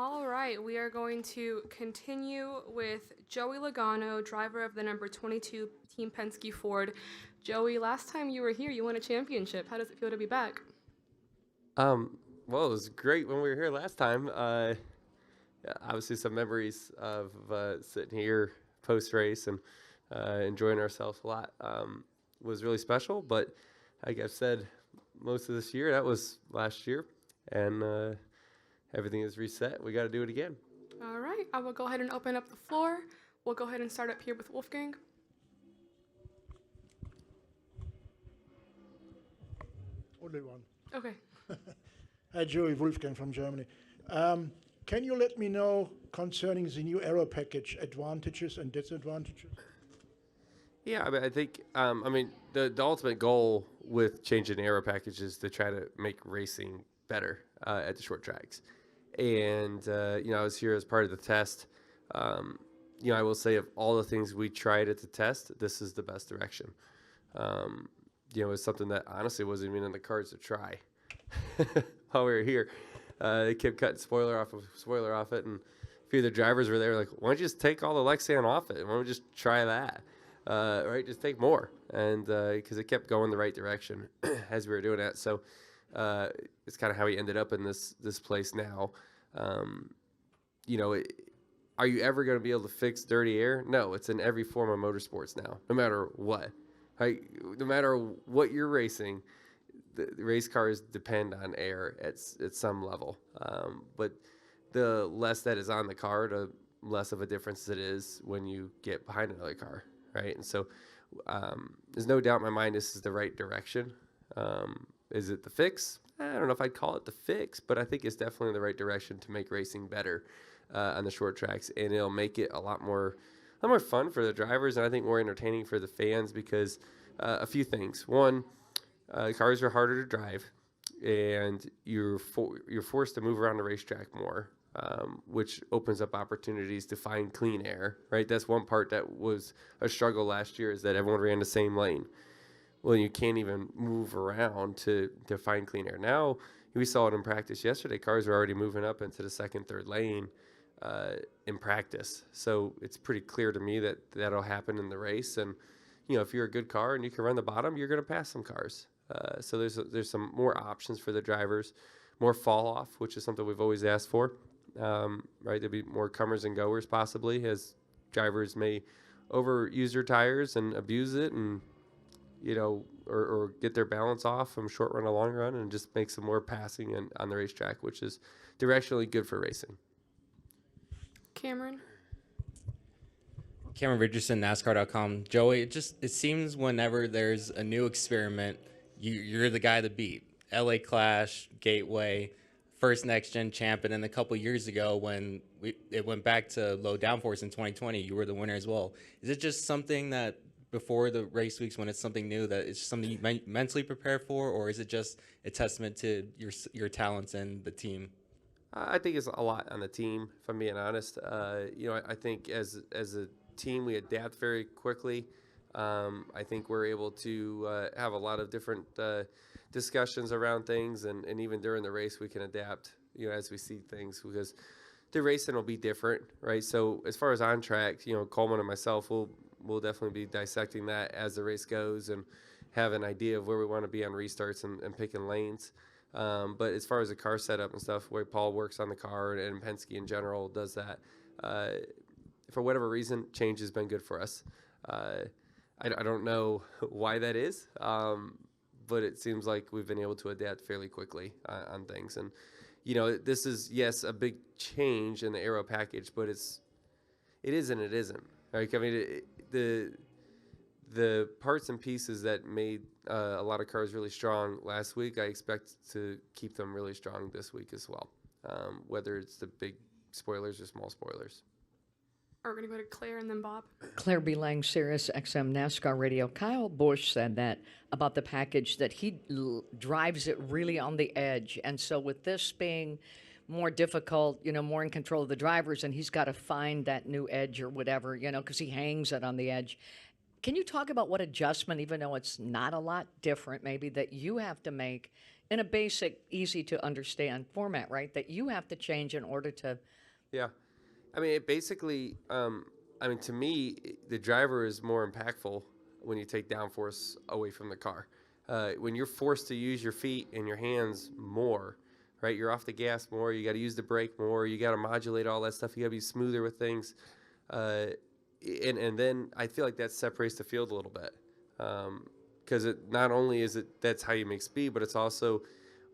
All right, we are going to continue with Joey Logano, driver of the number 22 Team Penske Ford. Joey, last time you were here, you won a championship. How does it feel to be back? Well, it was great when we were here last time. Yeah, obviously, some memories of sitting here post race and enjoying ourselves a lot was really special. But like I've said, most of this year, that was last year, and everything is reset. We got to do it again. All right, I will go ahead and open up the floor. We'll go ahead and start up here with Wolfgang. Only one. Okay. Hi, Joey, Wolfgang from Germany. Can you let me know concerning the new aero package, advantages and disadvantages? Yeah, I think the ultimate goal with changing aero package is to try to make racing better at the short tracks. And I was here as part of the test. I will say of all the things we tried at the test, this is the best direction. It's something that honestly wasn't even in the cards to try while we were here. They kept cutting spoiler off it, and a few of the drivers were there like, why don't you just take all the Lexan off it? Why don't we just try that? Right, just take more, and because it kept going the right direction as we were doing that. So it's kind of how we ended up in this place now. Are you ever going to be able to fix dirty air? No, it's in every form of motorsports now, no matter what. Right? No matter what you're racing, the race cars depend on air at some level. But the less that is on the car, the less of a difference it is when you get behind another car, right? And so there's no doubt in my mind this is the right direction. Is it the fix? I don't know if I'd call it the fix, but I think it's definitely the right direction to make racing better on the short tracks, and it'll make it a lot more fun for the drivers, and I think more entertaining for the fans because a few things. One, cars are harder to drive, and you're forced to move around the racetrack more, which opens up opportunities to find clean air. Right, that's one part that was a struggle last year is that everyone ran the same lane. Well, you can't even move around to find clean air. Now, we saw it in practice yesterday. Cars are already moving up into the second, third lane in practice. So it's pretty clear to me that that'll happen in the race. And, if you're a good car and you can run the bottom, you're going to pass some cars. So there's some more options for the drivers, more fall off, which is something we've always asked for. Right, there'll be more comers and goers possibly as drivers may overuse their tires and abuse it and or get their balance off from short run to long run and just make some more passing on the racetrack, which is directionally good for racing. Cameron. Cameron Richardson, NASCAR.com. Joey, it seems whenever there's a new experiment, you're the guy to beat. LA Clash, Gateway, first next gen champ, and then a couple years ago when it went back to low downforce in 2020, you were the winner as well. Is it just something that before the race weeks when it's something new that it's something you mentally prepare for, or is it just a testament to your talents and the team? I think it's a lot on the team, if I'm being honest. I think as a team we adapt very quickly. I think we're able to have a lot of different discussions around things, and even during the race we can adapt, as we see things because the racing will be different, right? So as far as on track, Coleman and myself we'll definitely be dissecting that as the race goes and have an idea of where we want to be on restarts and picking lanes. But as far as the car setup and stuff, where Paul works on the car and Penske in general does that, for whatever reason, change has been good for us. I don't know why that is, but it seems like we've been able to adapt fairly quickly on things. And, this is, yes, a big change in the aero package, but it is and it isn't. Right? I mean, the parts and pieces that made a lot of cars really strong last week, I expect to keep them really strong this week as well, whether it's the big spoilers or small spoilers. We're going to go to Claire and then Bob. Claire B. Lang, Sirius XM NASCAR Radio. Kyle Busch said that about the package, that he drives it really on the edge. And so with this being more difficult, more in control of the drivers, and he's got to find that new edge or whatever, because he hangs it on the edge. Can you talk about what adjustment, even though it's not a lot different, maybe that you have to make in a basic, easy to understand format, right? That you have to change in order to. Yeah. I mean, it basically, to me, the driver is more impactful when you take downforce away from the car. When you're forced to use your feet and your hands more, right? You're off the gas more. You got to use the brake more. You got to modulate all that stuff. You got to be smoother with things. And then I feel like that separates the field a little bit. Because it not only is it that's how you make speed, but it's also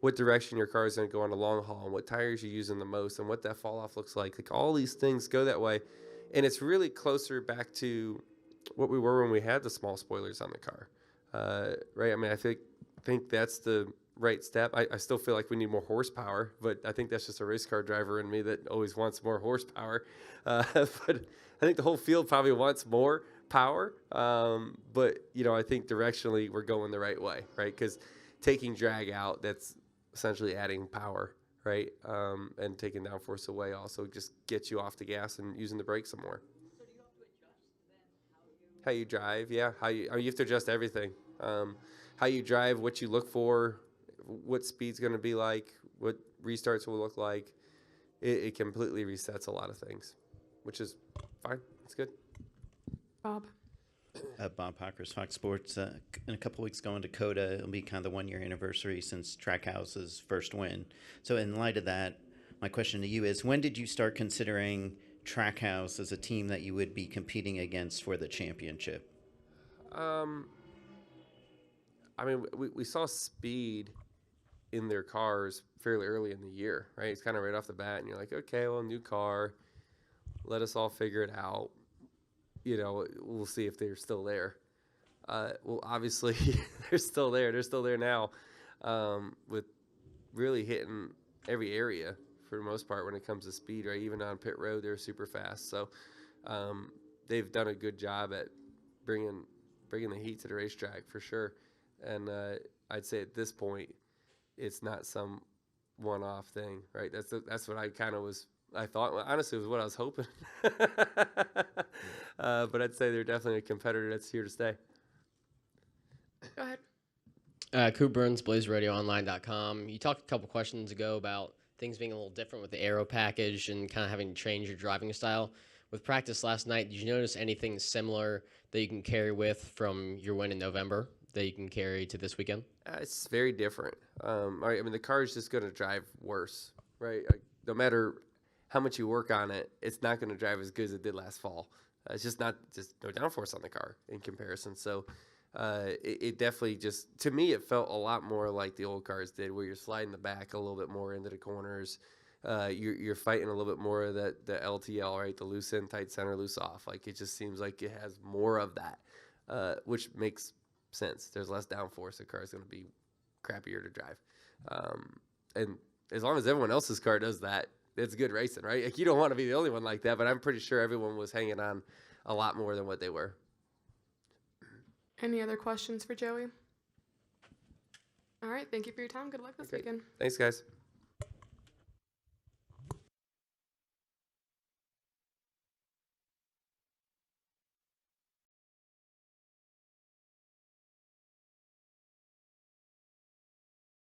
what direction your car is going to go on the long haul and what tires you're using the most and what that fall off looks like. Like all these things go that way. And it's really closer back to what we were when we had the small spoilers on the car. Right? I mean, I think that's the right step. I still feel like we need more horsepower, but I think that's just a race car driver in me that always wants more horsepower. But I think the whole field probably wants more power. But, I think directionally we're going the right way, right? Because taking drag out, that's essentially adding power, right? And taking downforce away also just gets you off the gas and using the brakes some more. So do you have to adjust then how you drive? Yeah, you have to adjust everything. How you drive, what you look for, what speed's going to be like, what restarts will look like. It completely resets a lot of things, which is fine. It's good. Bob. Bob Pockers, Fox Sports. In a couple weeks going to Coda, it'll be kind of the 1 year anniversary since Trackhouse's first win. So in light of that, my question to you is, when did you start considering Trackhouse as a team that you would be competing against for the championship? We saw speed in their cars fairly early in the year, right? It's kind of right off the bat, and you're like, okay, well, new car, let us all figure it out. We'll see if they're still there. Well, obviously, they're still there. They're still there now, with really hitting every area for the most part when it comes to speed, right? Even on pit road, they're super fast. So they've done a good job at bringing the heat to the racetrack for sure. And I'd say at this point, it's not some one-off thing, right? That's what I kind of was. I thought, well, honestly, it was what I was hoping. But I'd say they're definitely a competitor that's here to stay. Go ahead. Coop Burns, BlazeRadioOnline.com. You talked a couple questions ago about things being a little different with the aero package and kind of having to change your driving style. With practice last night, did you notice anything similar that you can carry with from your win in November that you can carry to this weekend? It's very different. The car is just going to drive worse, right? No matter how much you work on it, it's not going to drive as good as it did last fall. It's just no downforce on the car in comparison. So it definitely to me, it felt a lot more like the old cars did, where you're sliding the back a little bit more into the corners. You're fighting a little bit more of the LTL, right? The loose in, tight center, loose off. Like, it just seems like it has more of that, which makes sense. There's less downforce. The car is going to be crappier to drive. And as long as everyone else's car does that, it's good racing, right? Like, you don't want to be the only one like that, but I'm pretty sure everyone was hanging on a lot more than what they were. Any other questions for Joey? All right. Thank you for your time. Good luck this weekend. Thanks, guys.